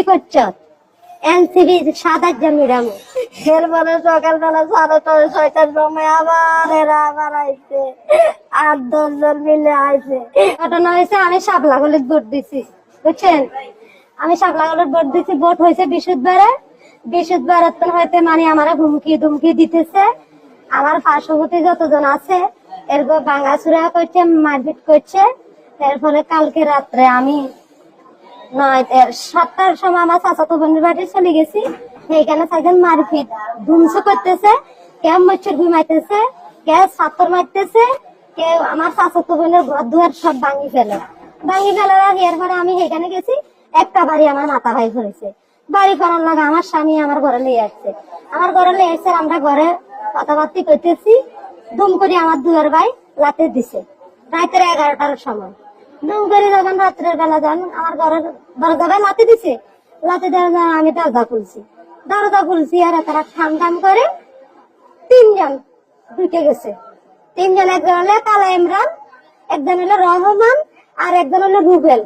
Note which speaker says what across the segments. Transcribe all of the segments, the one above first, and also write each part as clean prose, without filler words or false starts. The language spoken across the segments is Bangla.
Speaker 1: এনসিবি করছ, এনসিবি 7,000 মিরাম। এরপরে সকালবেলা 6:30-6টার সময় আবার এরা আবার আইছে, 8-10 জন মিলে আইছে। ঘটনা হয়েছে, আমি শাপলাগলিত ভোট দিছি, বুঝছেন? আমি শাপলাগলিত ভোট দিছি। ভোট হয়েছে বৃহস্পতিবার হইতে মানে আমার হুমকি ধুমকি দিতেছে। আমার পার্শ্ববর্তী যতজন আছে এরপর ভাঙাচুরা করছে, মারপিট করছে। এর ফলে কালকে রাত্রে আমি 7টার সময় আমার চাচাতো বোনের বাড়ি চলে গেছি। সেইখানে সাইকেল মারপিট ধুমসু করতেছে, কেউ মচ্ছর ঘুমাইতেছে, কেউ ছাত্র মারতেছে, কেউ আমার চাচাতো বোনের ঘর দুয়ার সব ভাঙি ফেলে। এরপরে আমি সেখানে গেছি, একটা বাড়ি আমার মাথা ভাই ধরেছে। বাড়ি করার লাগে আমার স্বামী আমার ঘরে নিয়ে আসছে। আমরা ঘরে কথাবার্তি করতেছি, দুম করে আমার দুয়ার ভাই লাতে দিছে রাতের 11টার সময়। দুম করে যখন রাত্রের বেলা যান আমার ঘরের দরজা ভাই লাতে দিছে। লাতে দেওয়া আমি দরজা খুলছি আর তারা ঠাম করে 3 জন ঢুকে গেছে। 3 জন, একজন হলো কালা ইমরান, একজন হলো রহমান, আর একজন হলো রুবেল।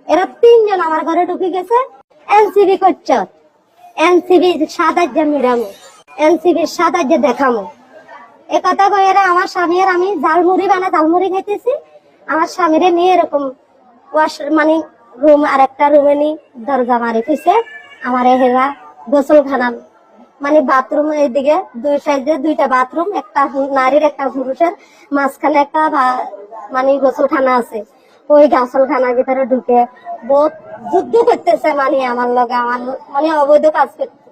Speaker 1: এরা 3 জন আমার ঘরে ঢুকে গেছে। এনসিবি করছ, এনসিবি 7,000 মিরামো, এনসিবি 7,000 দেখামো। এ কথা কয়ে আমার স্বামী আর আমি ঝালমুড়ি খাইতেছি। আমার স্বামীরে নিয়ে এরকম মানে রুম আর একটা রুমে নি দরজা মারি থইছে। আমার হেরা গোসলখানা মানে বাথরুম, এইদিকে 2 সাইডে 2টা বাথরুম, একটা নারীর একটা পুরুষের, মাঝখানে একটা মানে গোসলখানা আছে। ওই গোসলখানার ভিতরে ঢুকে বহুত যুদ্ধ করতেছে, মানে আমার লগে আমার মানে অবৈধ কাজ করতে।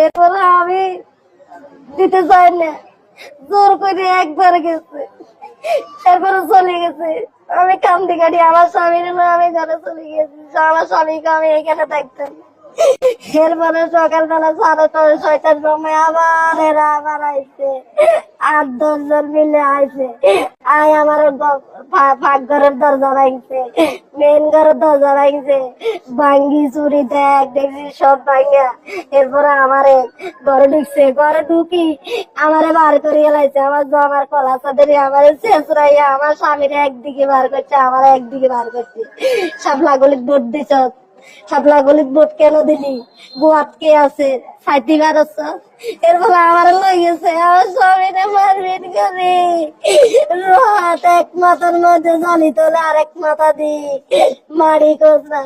Speaker 1: এরপরে আমি দিতে চাই না, জোর করে একবার গেছে, এরপরে চলে গেছে। আমি কান্দি কাটি আমার স্বামীর আমি ঘরে চলে গেছি, আমার স্বামীকে আমি এখানে থাকতাম। এরপরে সকালবেলা 6:30-6টার সময় আবার এরা আবার আইছে, 8-10 জন মিলে আইছে। আমার পাকঘরের দরজা ভাঙছে, মেন ঘরের দরজা ভাঙছে, ভাঙ্গি চুরি দেখছি সব ভাঙ্গা। এরপরে আমারে ঘরে ঢুকছে, ঘরে ঢুকি আমারে বার করিয়ে লাইছে। আমার জমার কলা চাদরি আমারে শেষরাইয়া আমার স্বামীরা একদিকে বার করছে, আমার একদিকে বার করছে। শাপলাগলিত ভোট দিছ, শাপলাগলিত ভোট কেন দিলি? গোয়াত কে আছে? ফাইতি বারছ। এর ফলে আমার লই গেছে, আমার স্বামীরা মারপিট করে রাত এক মাথার মধ্যে জানি তোলে আরেক মাথা দি মারি কোসা।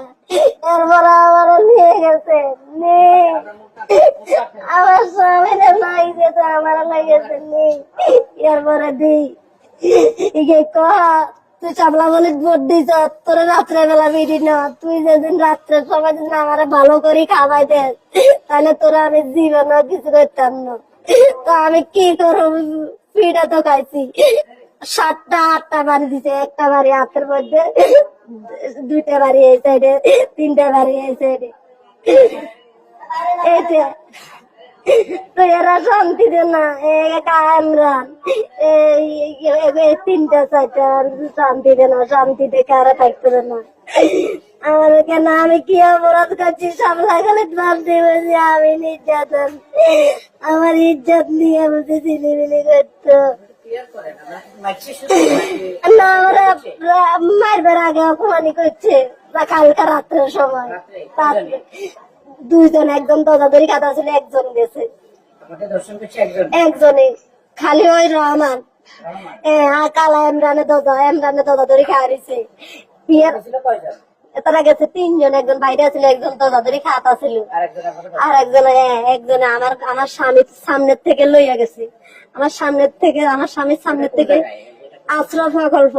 Speaker 1: এরপরে আমার নিয়ে গেছে, আমার স্বামীরা লাই গেছে, আমার লাই গেছে নেই। এরপরে দি কহা তুই শাপলাগলিত ভোট দিছ, তোর রাত্রে বেলা বেরি না, তুই যেদিন রাত্রের সময় দিন আমার ভালো করে খাওয়াই দে, তাহলে তোরা আমি জীবন কিছু করতাম না। তো আমি কি করব? পিঠা তো খাইছি, 7টা-8টা বাড়ি দিছে। একটা বাড়ি হাতের মধ্যে, 2টা বাড়ি এই সাইডে, 3টা বাড়ি এই সাইডে। এইটা তো এরা শান্তি দে না, ইমরান 3টা-4টা শান্তি দে না, শান্তি দেখে আর থাকতে না। আমার কেন আমি কি অপরাধ করছি? শাপলাগলিত ভাবতে বলছি আমি নির্যাতন, আমার ইজ্জত নিয়ে বলতে ছিলিমিলি করতো না। ওরা মারবার আগে অপমানি করছে কালকা রাত্রের সময়। 2 জন, একজন দরজাদরি কাটা ছিল, একজন গেছে, একজনে খালি ওই রহমান কালা ইমরানের দরজাদরি খাওয়াইছে। তারা গেছে 3 জন, একজন বাইরে ছিল, একজন দরজাদরি খাতা ছিল, আর একজনে আমার স্বামীর সামনের থেকে লইয়া গেছে। আমার স্বামীর সামনের থেকে আশ্রয় প্রকল্প